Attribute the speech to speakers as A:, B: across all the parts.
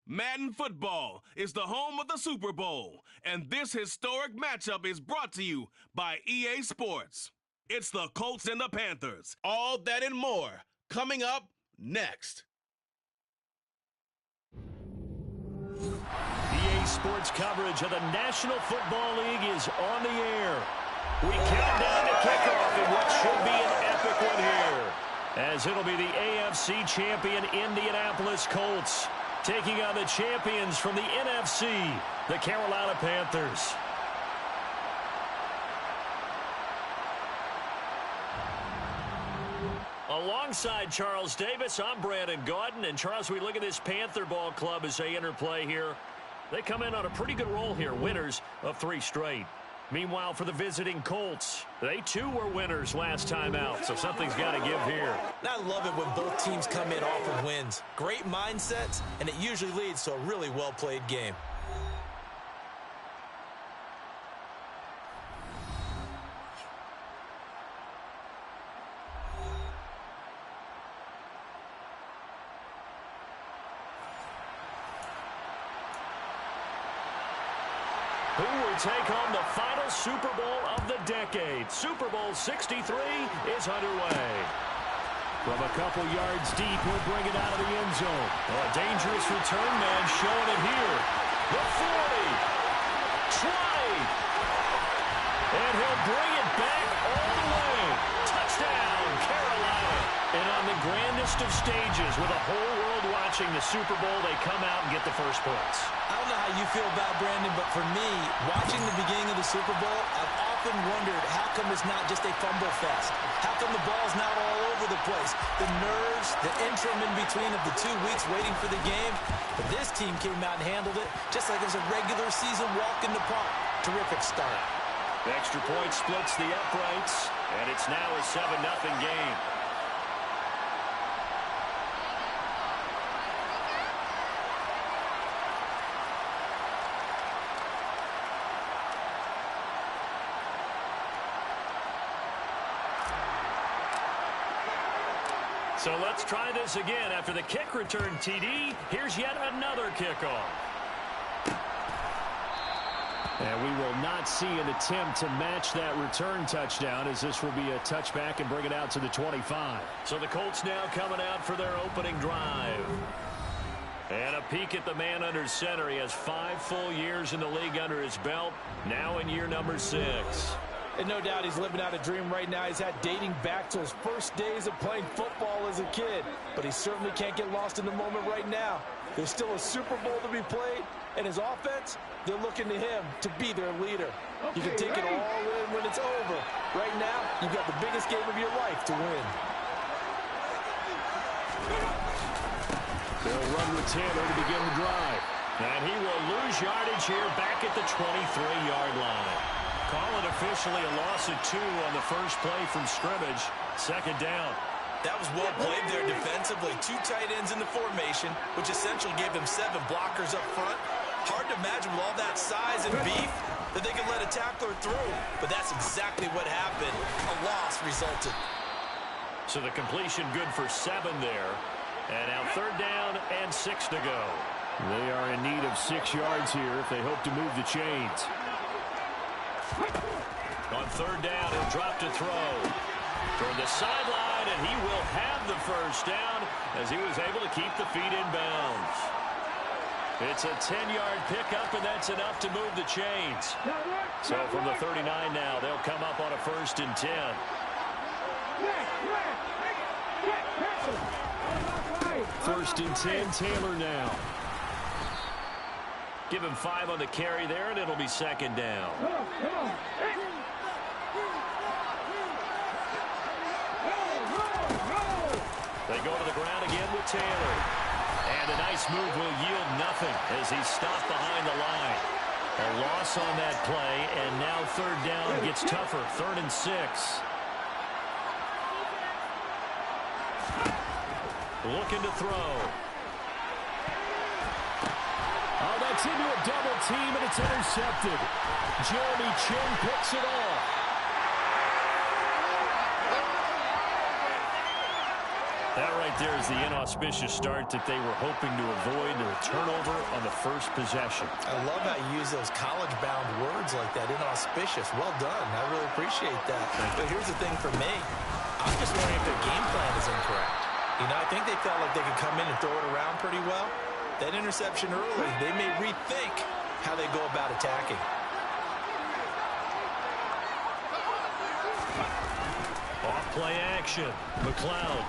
A: Madden Football is the home of the Super Bowl, and this historic matchup is brought to you by EA Sports. It's the Colts and the Panthers. All that and more coming up next.
B: EA Sports coverage of the National Football League is on the air. We count down to kickoff in what should be an epic one here, as it'll be the AFC champion Indianapolis Colts taking on the champions from the NFC, the Carolina Panthers. Alongside Charles Davis, I'm Brandon Gaudin. And Charles, we look at this Panther ball club as they interplay here. They come in on a pretty good roll here, winners of 3 straight. Meanwhile, for the visiting Colts, they too were winners last time out, so something's got to give here.
C: And I love it when both teams come in off of wins. Great mindsets, and it usually leads to a really well-played game.
B: Who will take home the final Super Bowl of the decade? Super Bowl 63 is underway. From a couple yards deep, he'll bring it out of the end zone. Oh, a dangerous return man showing it here. The 40. Try. And he'll bring it back all the way. Touchdown, Carolina. And on the grandest of stages, with a whole world watching the Super Bowl, they come out and get the first points.
C: I don't know how you feel about Brandon, but for me, watching the beginning of the Super Bowl, I've often wondered how come it's not just a fumble fest? How come the ball's not all over the place? The nerves, the interim in between of the 2 weeks waiting for the game. But this team came out and handled it just like it was a regular season walk in the park. Terrific start.
B: The extra point splits the uprights, and it's now a 7-0 game. So let's try this again. After the kick return TD, here's yet another kickoff. And we will not see an attempt to match that return touchdown, as this will be a touchback and bring it out to the 25. So the Colts now coming out for their opening drive. And a peek at the man under center. He has 5 full years in the league under his belt, now in year number 6.
C: And no doubt he's living out a dream right now. He's had dating back to his first days of playing football as a kid. But he certainly can't get lost in the moment right now. There's still a Super Bowl to be played. And his offense, they're looking to him to be their leader. You can take it all in when it's over. Right now, you've got the biggest game of your life to win.
B: They'll run with Taylor to begin the drive. And he will lose yardage here back at the 23-yard line. Call it officially a loss of 2 on the first play from scrimmage. 2nd down.
C: That was well played there defensively. 2 tight ends in the formation, which essentially gave them 7 blockers up front. Hard to imagine with all that size and beef that they could let a tackler through. But that's exactly what happened. A loss resulted.
B: So the completion good for 7 there. And now 3rd down and 6 to go. They are in need of 6 yards here if they hope to move the chains. On 3rd down, he'll drop to throw. Toward the sideline, and he will have the first down as he was able to keep the feet in bounds. It's a 10-yard pickup, and that's enough to move the chains. So from the 39 now, they'll come up on a 1st and 10. 1st and 10, Taylor now. Give him 5 on the carry there, and it'll be 2nd down. They go to the ground again with Taylor. And a nice move will yield nothing as he's stopped behind the line. A loss on that play, and now 3rd down gets tougher. 3rd and 6. Looking to throw. Oh, that's into a double team, and it's intercepted. Jeremy Chin picks it off. That right right there is the inauspicious start that they were hoping to avoid, a turnover on the first possession.
C: I love how you use those college-bound words like that, inauspicious. Well done. I really appreciate that. But here's the thing for me. I'm just wondering if their game plan is incorrect. You know, I think they felt like they could come in and throw it around pretty well. That interception early, they may rethink how they go about attacking.
B: Off-play action. McLeod.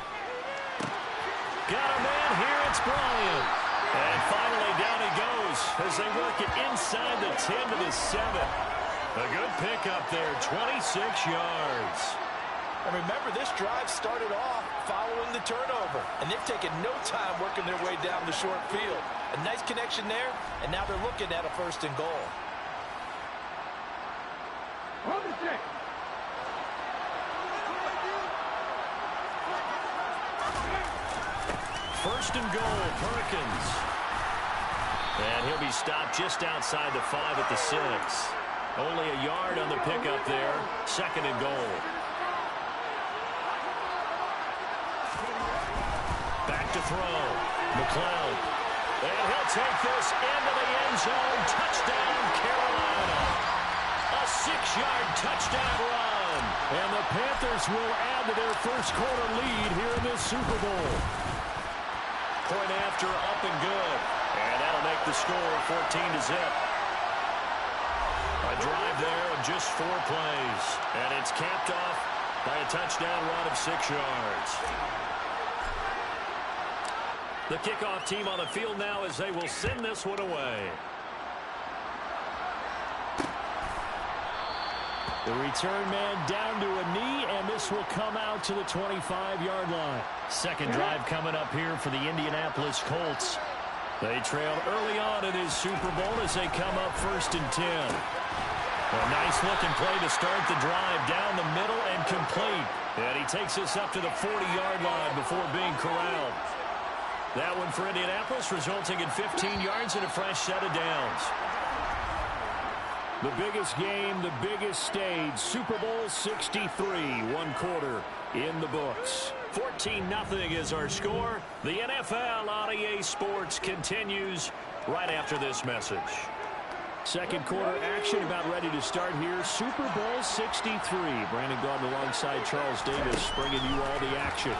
B: Got a man here. It's Bryant. And finally down he goes as they work it inside the 10 to the 7. A good pickup there, 26 yards.
C: And remember, this drive started off following the turnover, and they've taken no time working their way down the short field. A nice connection there, and now they're looking at a 1st and goal.
B: First and goal, Perkins. And he'll be stopped just outside the 5 at the 6. Only a yard on the pickup there. 2nd and goal. Back to throw. McLeod. And he'll take this into the end zone. Touchdown, Carolina. A 6-yard touchdown run. And the Panthers will add to their first quarter lead here in this Super Bowl. Point after, up and good. And that'll make the score 14-0. A drive there of just 4 plays. And it's capped off by a touchdown run of 6 yards. The kickoff team on the field now as they will send this one away. The return man down to a knee, and this will come out to the 25-yard line. Second drive coming up here for the Indianapolis Colts. They trailed early on in his Super Bowl as they come up 1st and 10. A nice-looking play to start the drive down the middle and complete. And he takes us up to the 40-yard line before being corralled. That one for Indianapolis, resulting in 15 yards and a fresh set of downs. The biggest game, the biggest stage, Super Bowl 63, 1 quarter in the books. 14-0 is our score. The NFL on EA Sports continues right after this message. Second quarter action about ready to start here. Super Bowl 63. Brandon Gordon alongside Charles Davis bringing you all the action.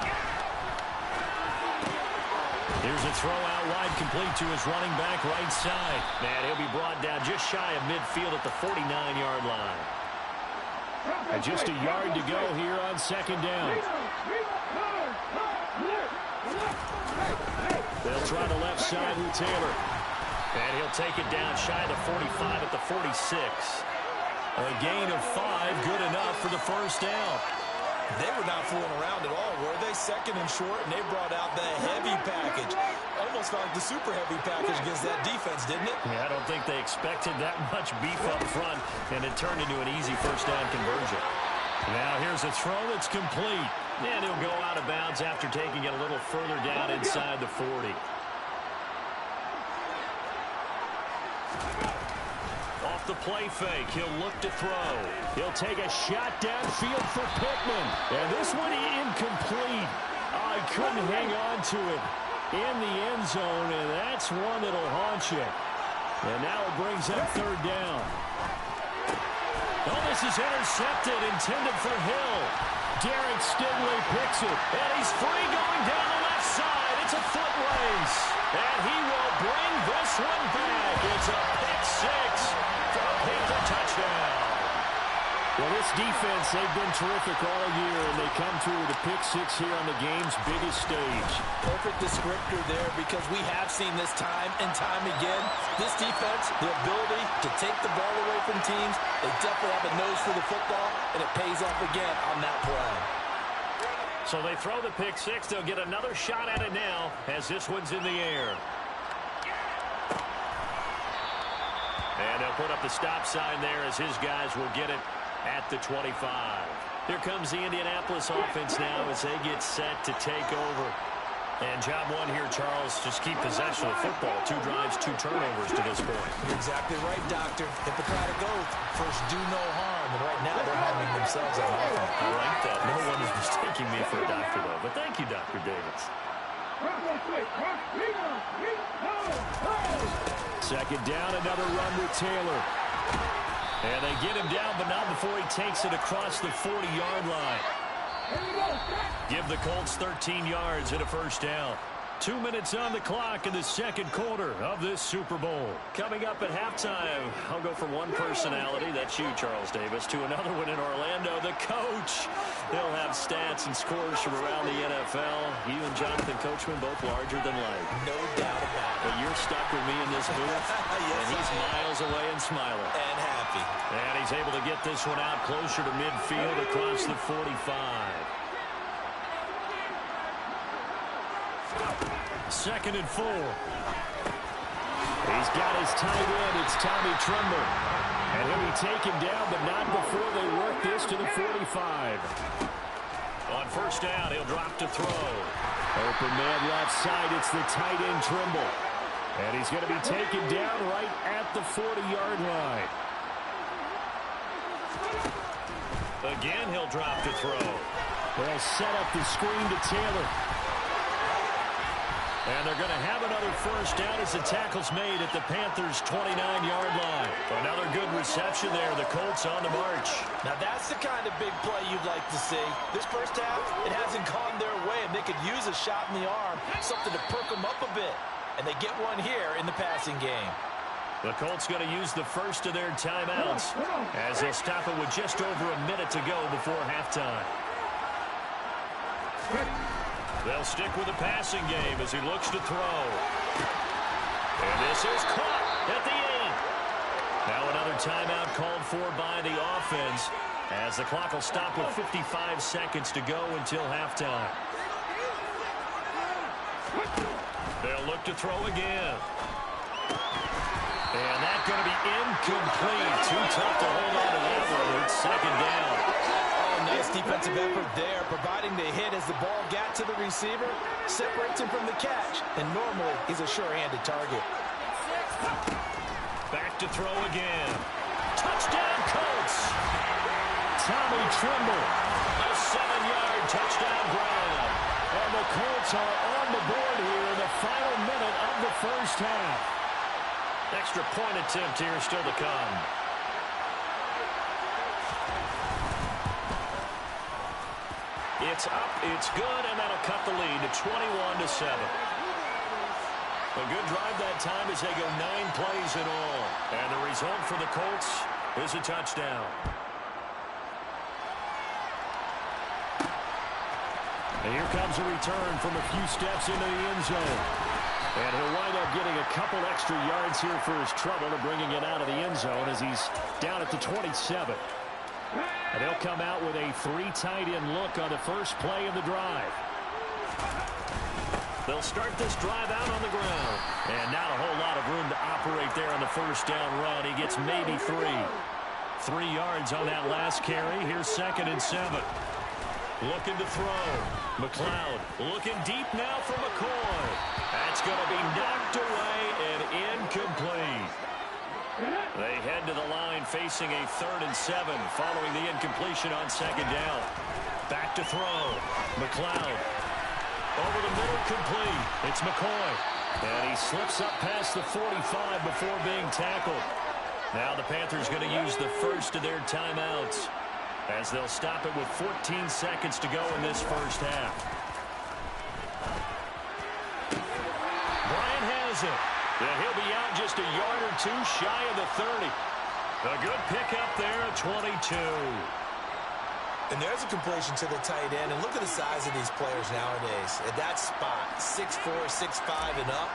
B: Here's a throw out wide, complete to his running back right side. And he'll be brought down just shy of midfield at the 49-yard line. And just a yard to go here on 2nd down. They'll try the left side with Taylor. And he'll take it down shy of the 45 at the 46. A gain of 5, good enough for the 1st down.
C: They were not fooling around at all, were they? 2nd and short, and they brought out the heavy package. Almost felt like the super heavy package against that defense, didn't it?
B: Yeah, I don't think they expected that much beef up front, and it turned into an easy 1st down conversion. Now here's a throw that's complete. And he'll go out of bounds after taking it a little further down inside the 40. Off the play fake, he'll look to throw. He'll take a shot downfield for Pittman. And this one incomplete. Oh, he couldn't hang on to it in the end zone, and that's one that'll haunt you. And now it brings up 3rd down. Oh, this is intercepted, intended for Hill. Derek Stingley picks it, and he's free going down the left side. It's a foot race, and he will bring this one back. It's a pick 6 for a Panther touchdown. Well, this defense, they've been terrific all year, and they come through with a pick 6 here on the game's biggest stage.
C: Perfect descriptor there, because we have seen this time and time again. This defense, the ability to take the ball away from teams, they definitely have a nose for the football, and it pays off again on that play.
B: So they throw the pick 6. They'll get another shot at it now as this one's in the air. And they'll put up the stop sign there as his guys will get it at the 25. Here comes the Indianapolis offense now as they get set to take over. And job one here, Charles, just keep possession of the football. 2 drives, 2 turnovers to this point.
C: You're exactly right, Doctor. Hippocratic oath. First, do no harm. And right now, they're harming themselves on offense.
B: I like that. No one is mistaking me for a doctor, though. But thank you, Dr. Davis. Second down, another run with Taylor. And they get him down, but not before he takes it across the 40-yard line. Give the Colts 13 yards and a first down. 2 minutes on the clock in the second quarter of this Super Bowl. Coming up at halftime, I'll go from one personality, that's you, Charles Davis, to another one in Orlando, the coach. He'll have stats and scores from around the NFL. You and Jonathan Coachman both larger than life.
C: No doubt about it.
B: But you're stuck with me in this booth,
C: Yes,
B: and he's miles away and smiling.
C: And happy.
B: And he's able to get this one out closer to midfield across the 45. Second and 4. He's got his tight end. It's Tommy Tremble. And he'll be taken down, but not before they work this to the 45. On first down, he'll drop to throw. Open man left side. It's the tight end Tremble. And he's going to be taken down right at the 40-yard line. Again, he'll drop to throw. They'll set up the screen to Taylor. And they're going to have another first down as the tackle's made at the Panthers' 29-yard line. Another good reception there. The Colts on the march.
C: Now that's the kind of big play you'd like to see. This first half, it hasn't gone their way, and they could use a shot in the arm, something to perk them up a bit. And they get one here in the passing game.
B: The Colts going to use the first of their timeouts as they'll stop it with just over a minute to go before halftime. They'll stick with the passing game as he looks to throw. And this is caught at the 8. Now another timeout called for by the offense as the clock will stop with 55 seconds to go until halftime. They'll look to throw again. And that's going to be incomplete. Too tough to hold on to that one. It's second down.
C: Nice defensive effort there, providing the hit as the ball got to the receiver, separates him from the catch, and normally he's a sure-handed target.
B: Back to throw again. Touchdown, Colts! Tommy Tremble, a 7-yard touchdown grab. And the Colts are on the board here in the final minute of the first half. Extra point attempt here still to come. It's up, it's good, and that'll cut the lead to 21-7. A good drive that time as they go 9 plays in all. And the result for the Colts is a touchdown. And here comes a return from a few steps into the end zone. And he'll wind up getting a couple extra yards here for his trouble to bringing it out of the end zone as he's down at the 27. And they'll come out with a 3 tight end look on the first play of the drive. They'll start this drive out on the ground. And not a whole lot of room to operate there on the first down run. He gets maybe 3. 3 yards on that last carry. Here's second and 7. Looking to throw. McLeod looking deep now for McCoy. That's going to be knocked away and incomplete. They head to the line facing a 3rd and 7 following the incompletion on second down. Back to throw. McLeod. Over the middle, complete. It's McCoy. And he slips up past the 45 before being tackled. Now the Panthers going to use the first of their timeouts as they'll stop it with 14 seconds to go in this first half. Bryant has it. Yeah, he'll be out just a yard or 2 shy of the 30. A good pickup there at 22.
C: And there's a completion to the tight end. And look at the size of these players nowadays. At that spot, 6'4", 6'5", and up.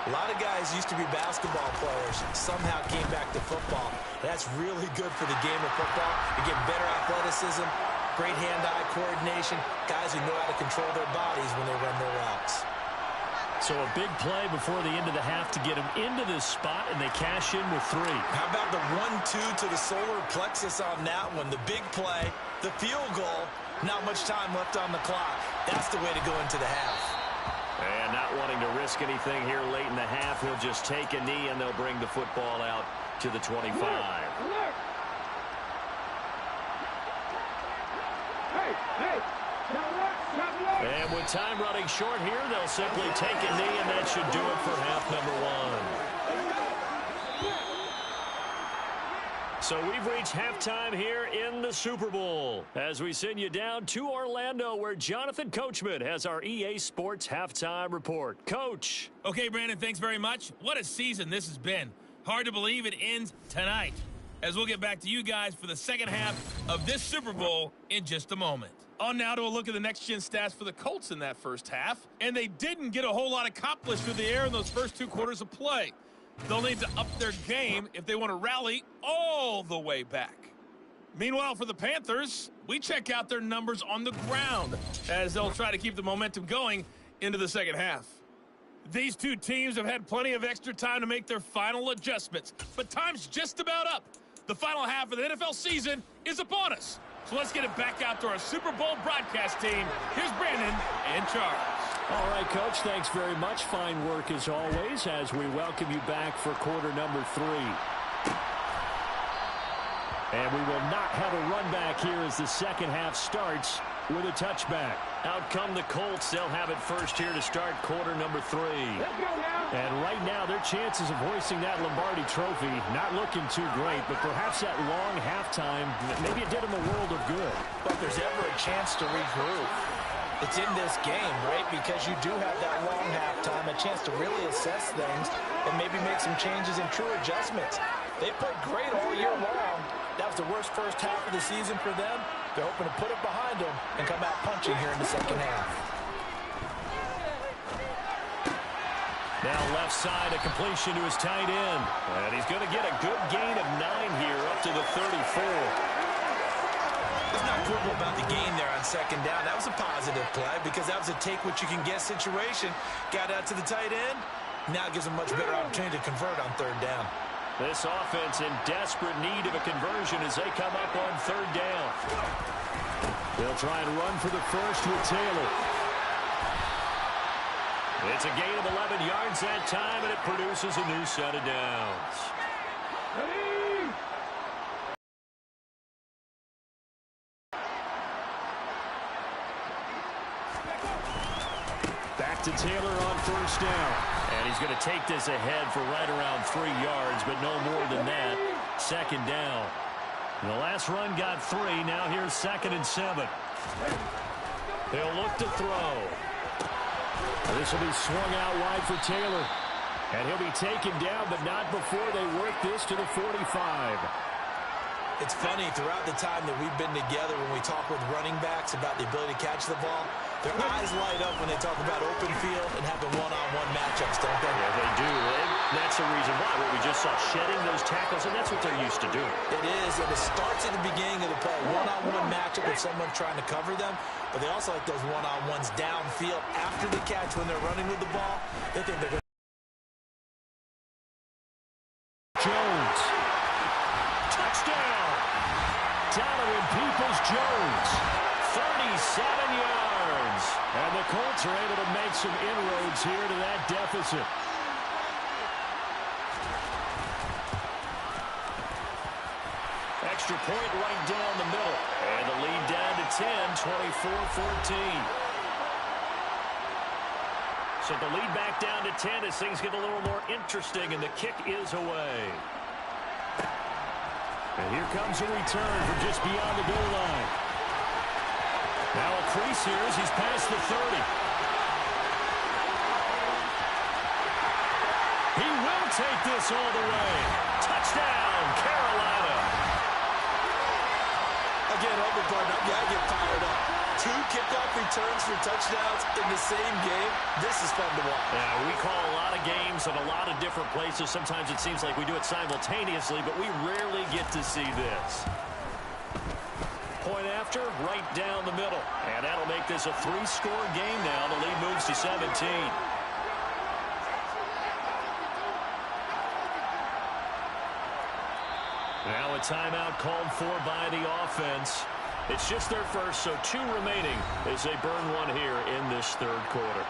C: A lot of guys used to be basketball players, somehow came back to football. That's really good for the game of football. You get better athleticism, great hand-eye coordination, guys who know how to control their bodies when they run their routes.
B: So a big play before the end of the half to get them into this spot, and they cash in with 3.
C: How about the 1-2 to the solar plexus on that one? The big play, the field goal, not much time left on the clock. That's the way to go into the half.
B: And not wanting to risk anything here late in the half, he'll just take a knee, and they'll bring the football out to the 25. And with time running short here. They'll simply take a knee, and that should do it for half number one. So we've reached halftime here in the Super Bowl as we send you down to Orlando, where Jonathan Coachman has our EA Sports halftime report. Coach.
D: Okay, Brandon, thanks very much. What a season this has been. Hard to believe it ends tonight, as we'll get back to you guys for the second half of this Super Bowl in just a moment. On now to a look at the next-gen stats for the Colts in that first half, and they didn't get a whole lot accomplished through the air in those first 2 quarters of play. They'll need to up their game if they want to rally all the way back. Meanwhile, for the Panthers, we check out their numbers on the ground as they'll try to keep the momentum going into the second half. These two teams have had plenty of extra time to make their final adjustments, but time's just about up. The final half of the NFL season is upon us. So let's get it back out to our Super Bowl broadcast team. Here's Brandon and Charles.
B: All right, Coach, thanks very much. Fine work as always as we welcome you back for quarter number 3. And we will not have a run back here as the second half starts with a touchback. Out come the Colts. They'll have it first here to start quarter number 3. And right now, their chances of hoisting that Lombardi trophy not looking too great, but perhaps that long halftime, maybe it did them a world of good.
C: But if there's ever a chance to regroup, it's in this game, right? Because you do have that long halftime, a chance to really assess things and maybe make some changes and true adjustments. They played great all year long. That was the worst first half of the season for them. They're hoping to put it behind them and come out punching here in the second half.
B: Now left side, a completion to his tight end. And he's going to get a good gain of 9 here up to the 34.
C: Let's not quibble about the gain there on second down. That was a positive play because that was a take-what-you-can-get situation. Got out to the tight end. Now gives them much better opportunity to convert on third down.
B: This offense in desperate need of a conversion as they come up on third down. They'll try and run for the first with Taylor. It's a gain of 11 yards that time, and it produces a new set of downs. Back to Taylor on first down. And he's going to take this ahead for right around 3 yards, but no more than that. Second down. The last run got 3. Now here's 2nd and 7. They'll look to throw. This will be swung out wide for Taylor. And he'll be taken down, but not before they work this to the 45.
C: It's funny, throughout the time that we've been together, when we talk with running backs about the ability to catch the ball, their eyes light up when they talk about open field and having one-on-one matchups, don't they?
B: Yeah, they do. And that's the reason why. What we just saw, shedding those tackles, and that's what they're used to doing.
C: It is, and it starts at the beginning of the play. One-on-one matchup with someone trying to cover them, but they also like those one-on-ones downfield after the catch when they're running with the ball. They think they're going to...
B: Jones. Touchdown. Donovan Peoples-Jones. 37 yards. And the Colts are able to make some inroads here to that deficit. Extra point right down the middle. And the lead down to 10, 24-14. So the lead back down to 10 as things get a little more interesting, and the kick is away. And here comes a return from just beyond the goal line. Now a crease here as he's past the 30. He will take this all the way. Touchdown, Carolina.
C: Again, I get fired up. 2 kickoff returns for touchdowns in the same game. This is fun to watch.
B: Yeah, we call a lot of games at a lot of different places. Sometimes it seems like we do it simultaneously, but we rarely get to see this. Point after, right down the middle. And that'll make this a 3-score game now. The lead moves to 17. Now a timeout called for by the offense. It's just their first, so 2 remaining as they burn one here in this third quarter.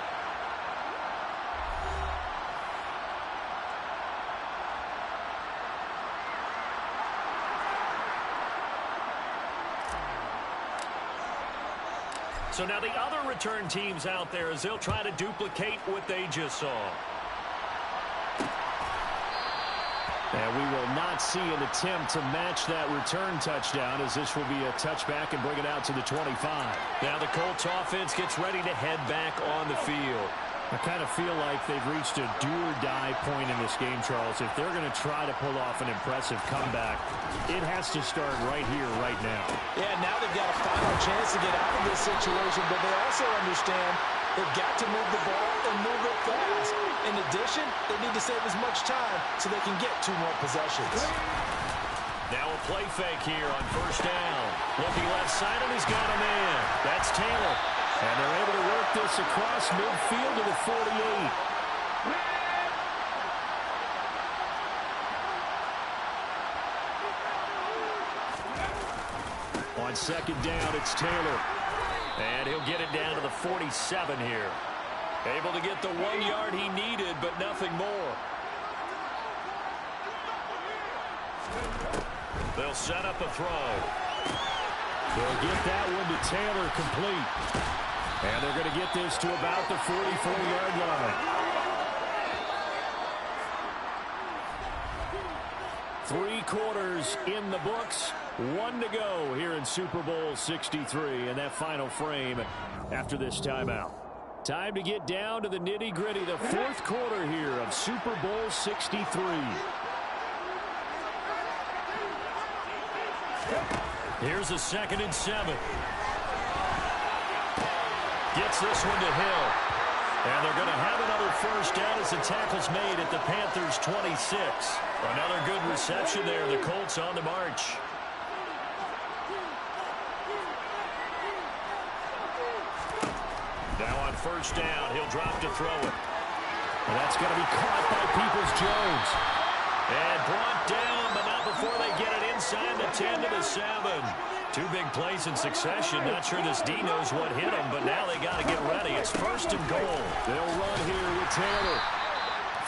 B: So now the other return teams out there as they'll try to duplicate what they just saw. And we will not see an attempt to match that return touchdown, as this will be a touchback and bring it out to the 25. Now the Colts offense gets ready to head back on the field.
E: I kind of feel like they've reached a do-or-die point in this game, Charles. If they're going to try to pull off an impressive comeback, it has to start right here, right now.
C: Yeah, now they've got a final chance to get out of this situation, but they also understand they've got to move the ball and move it fast. In addition, they need to save as much time so they can get 2 more possessions.
B: Now a play fake here on first down. Looking left side, and he's got a man. That's Taylor. And they're able to work this across midfield to the 48. On second down, it's Taylor. And he'll get it down to the 47 here. Able to get the 1 yard he needed, but nothing more. They'll set up a throw.
E: They'll get that one to Taylor complete. And they're going to get this to about the 44-yard line. 3 quarters in the books. 1 to go here in Super Bowl 63 in that final frame after this timeout. Time to get down to the nitty-gritty, the 4th quarter here of Super Bowl 63.
B: Here's a 2nd and 7. Gets this one to Hill. And they're going to have another first down as the tackle's made at the Panthers' 26. Another good reception there. The Colts on the march. Now on first down, he'll drop to throw it.
E: And that's going to be caught by Peoples-Jones.
B: And brought down, but not before they get it inside the 10 to the 7. 2 big plays in succession. Not sure this D knows what hit him, but now they got to get ready. It's 1st and goal.
E: They'll run here with Taylor.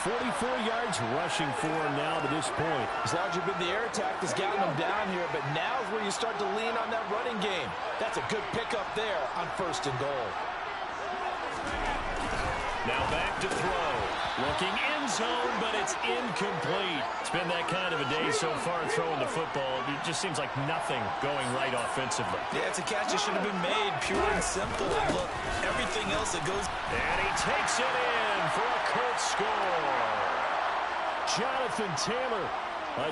E: 44 yards rushing for him now to this point.
C: As largely been the air attack that's gotten them down here, but now is where you start to lean on that running game. That's a good pickup there on 1st and goal.
B: Now back to throw. Looking end zone, but it's incomplete. It's been that kind of a day so far throwing the football. It just seems like nothing going right offensively.
C: Yeah, it's a catch that should have been made, pure and simple. And look, everything else that goes...
B: And he takes it in for a Colts score.
E: Jonathan Taylor.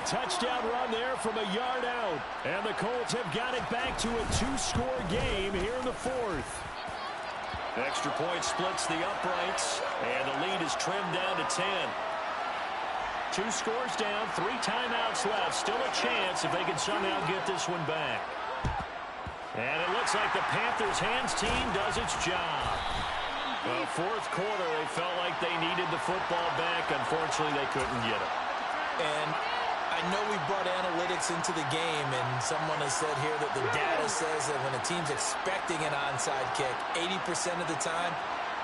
E: A touchdown run there from a yard out. And the Colts have got it back to a 2-score game here in the 4th.
B: Extra point splits the uprights, and the lead is trimmed down to 10. 2 scores down, 3 timeouts left. Still a chance if they can somehow get this one back. And it looks like the Panthers' hands team does its job. Well, 4th quarter, they felt like they needed the football back. Unfortunately, they couldn't get it.
C: And I know we brought analytics into the game, and someone has said here that the data says that when a team's expecting an onside kick, 80% of the time,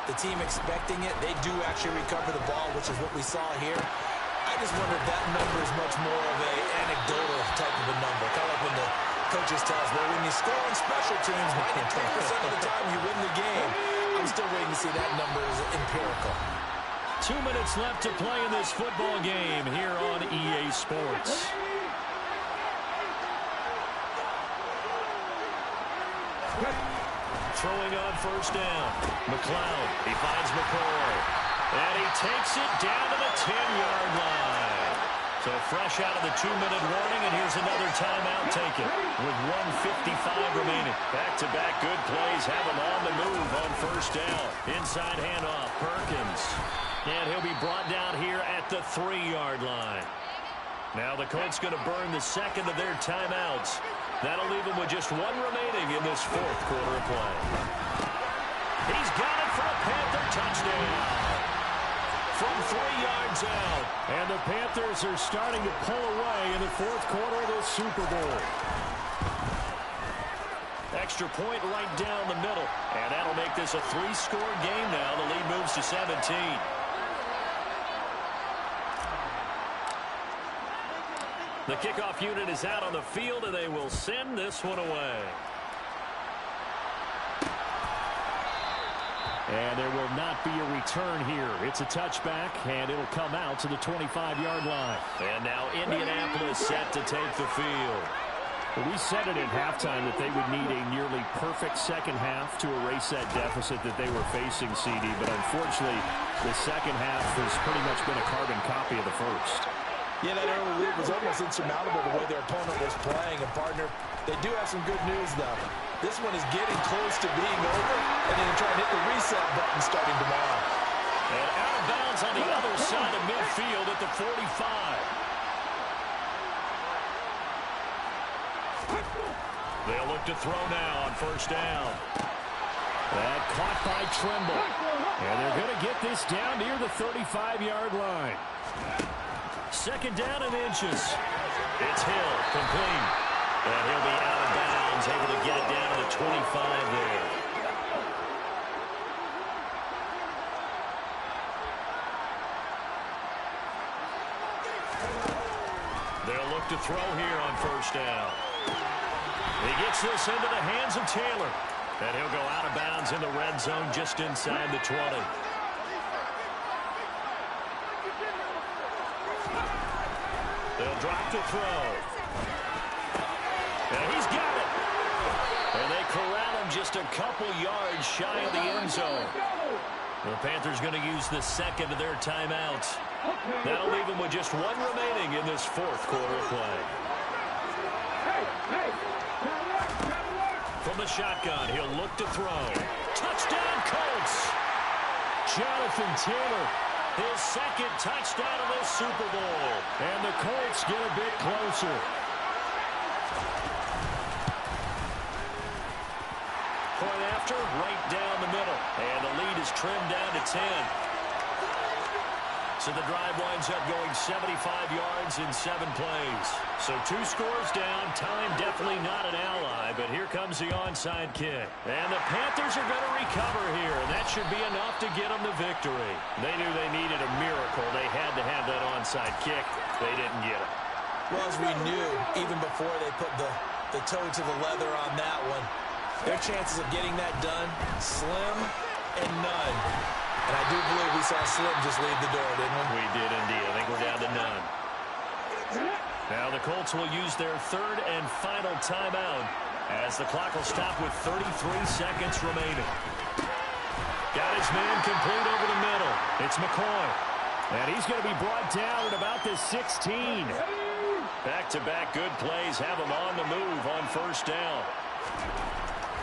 C: the team expecting it, they do actually recover the ball, which is what we saw here. I just wonder if that number is much more of an anecdotal type of a number. Kind of like when the coaches tell us, well, when you score on special teams, 93% of the time you win the game. I'm still waiting to see that number is empirical.
B: 2 minutes left to play in this football game here on EA Sports. Throwing on first down. McLeod. He finds McCoy. And he takes it down to the 10-yard line. So fresh out of the 2-minute warning, and here's another timeout taken with 1:55 remaining. Back-to-back good plays have him on the move on first down. Inside handoff, Perkins. And he'll be brought down here at the 3-yard line. Now the Colts going to burn the 2nd of their timeouts. That'll leave them with just 1 remaining in this 4th quarter of play. He's got it for a Panther touchdown. From 3 yards out.
E: And the Panthers are starting to pull away in the 4th quarter of this Super Bowl.
B: Extra point right down the middle. And that'll make this a 3-score game now. The lead moves to 17. The kickoff unit is out on the field, and they will send this one away.
E: And there will not be a return here. It's a touchback, and it'll come out to the 25-yard line.
B: And now Indianapolis set to take the field.
E: Well, we said it at halftime that they would need a nearly perfect second half to erase that deficit that they were facing, CD. But unfortunately, the second half has pretty much been a carbon copy of the first.
C: Yeah, that early lead was almost insurmountable the way their opponent was playing. And, partner, they do have some good news, though. This one is getting close to being over, and then trying to hit the reset button starting tomorrow.
B: And out of bounds on the other side of midfield at the 45. They'll look to throw now on first down.
E: That caught by Tremble. And they're going to get this down near the 35-yard line.
B: Second down and inches. It's Hill, complete. And he'll be out of bounds, able to get it down to the 25 there. They'll look to throw here on first down. He gets this into the hands of Taylor. And he'll go out of bounds in the red zone just inside the 20. They'll drop to throw. And he's got it. And they corral him just a couple yards shy of the end zone. The Panthers going to use the second of their timeouts. That'll leave them with just one remaining in this fourth quarter of play. From the shotgun, he'll look to throw. Touchdown, Colts!
E: Jonathan Taylor,
B: his second touchdown of this Super Bowl.
E: And the Colts get a bit closer.
B: Point after, right down the middle. And the lead is trimmed down to 10. So the drive winds up going 75 yards in 7 plays. So 2 scores down. Time definitely not an ally, but here comes the onside kick. And the Panthers are going to recover here, and that should be enough to get them the victory. They knew they needed a miracle. They had to have that onside kick. They didn't get it.
C: Well, as we knew, even before they put the toe to the leather on that one, their chances of getting that done, slim and none. And I do believe we saw Slim just leave the door, didn't we?
B: We did indeed. I think we're down to none. Now the Colts will use their third and final timeout as the clock will stop with 33 seconds remaining. Got his man complete over the middle. It's McCoy.
E: And he's going to be brought down at about the 16.
B: Back-to-back good plays have him on the move on first down.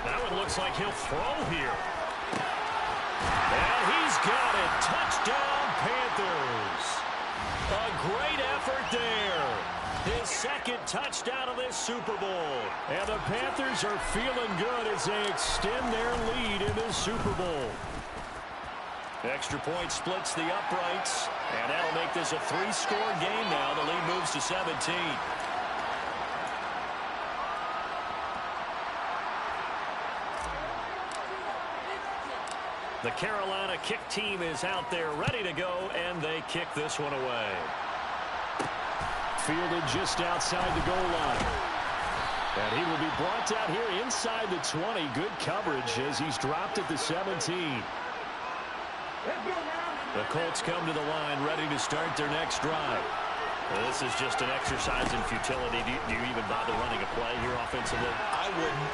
B: Now it looks like he'll throw here. And he's got it. Touchdown, Panthers. A great effort there. His second touchdown of this Super Bowl.
E: And the Panthers are feeling good as they extend their lead in this Super Bowl.
B: Extra point splits the uprights. And that'll make this a 3-score game now. The lead moves to 17. The Carolina kick team is out there ready to go, and they kick this one away.
E: Fielded just outside the goal line. And he will be brought down here inside the 20. Good coverage as he's dropped at the 17.
B: The Colts come to the line ready to start their next drive. This is just an exercise in futility. Do you even bother running a play here offensively?
C: I wouldn't,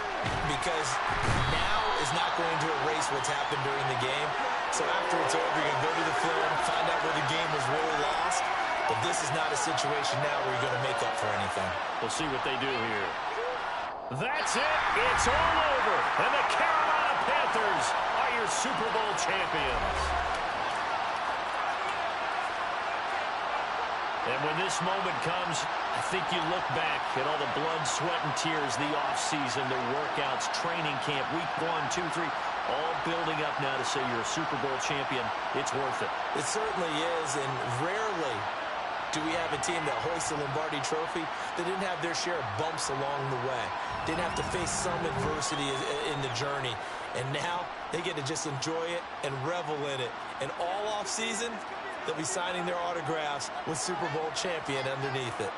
C: because now is not going to erase what's happened during the game. So after it's over, you're going to go to the film, find out where the game was really lost. But this is not a situation now where you're going to make up for anything.
B: We'll see what they do here. That's it. It's all over. And the Carolina Panthers are your Super Bowl champions. And when this moment comes, I think you look back at all the blood, sweat, and tears, the offseason, the workouts, training camp, week 1, 2, 3, all building up now to say you're a Super Bowl champion. It's worth it.
C: It certainly is, and rarely do we have a team that hoists the Lombardi Trophy that didn't have their share of bumps along the way, didn't have to face some adversity in the journey. And now they get to just enjoy it and revel in it. And all offseason, they'll be signing their autographs with Super Bowl champion underneath it.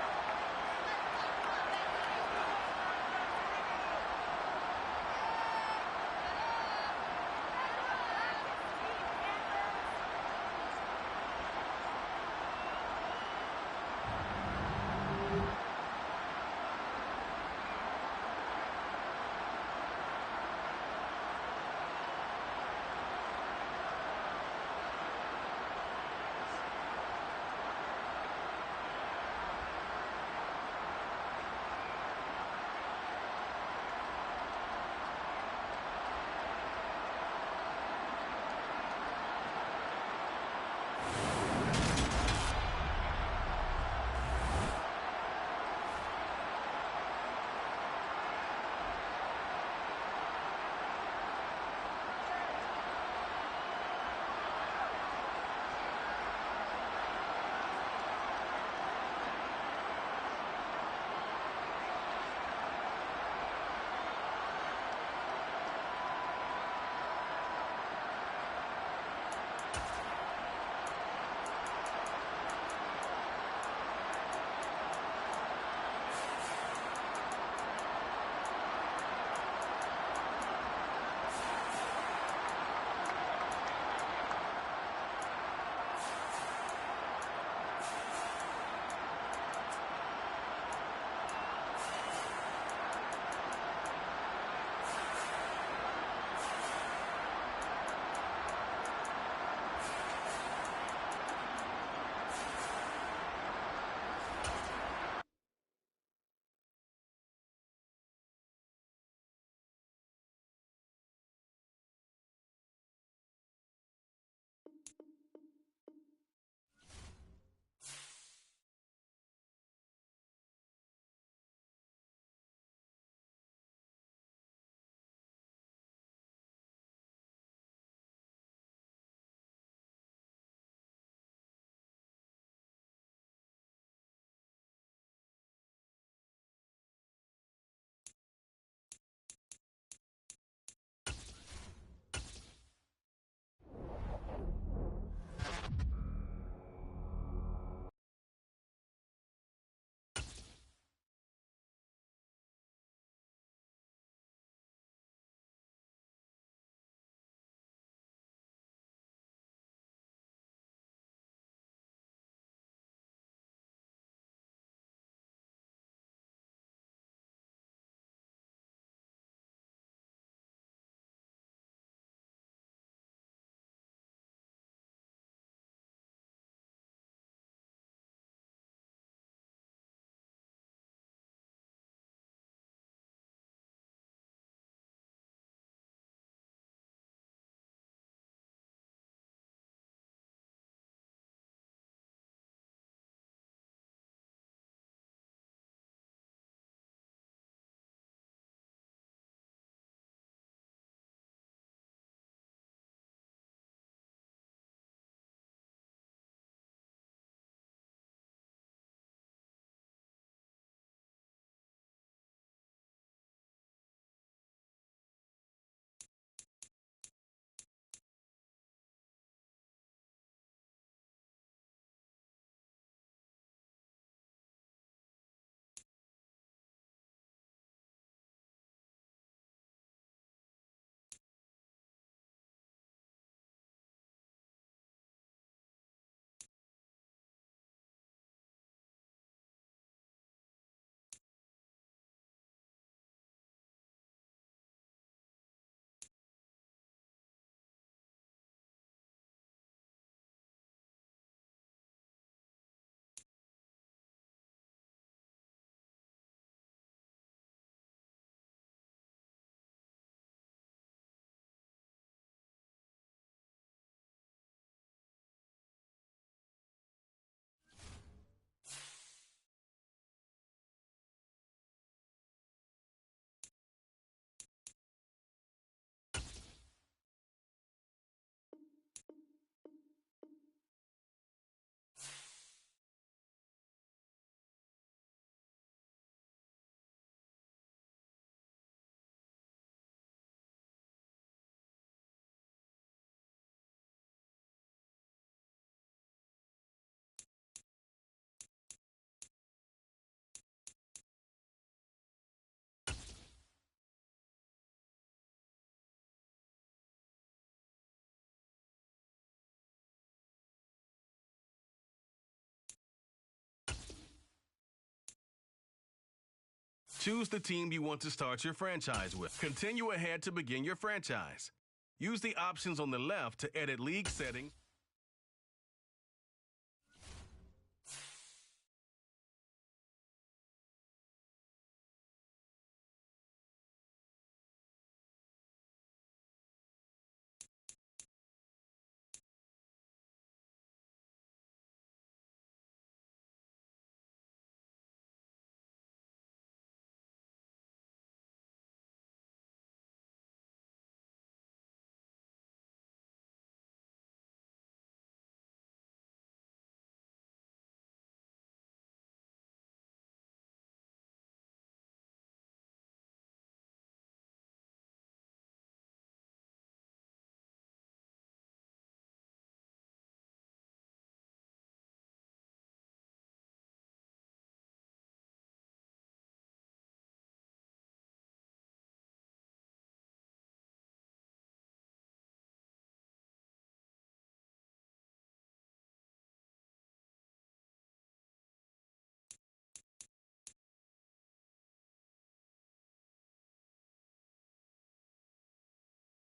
A: Choose the team you want to start your franchise with. Continue ahead to begin your franchise. Use the options on the left to edit league settings.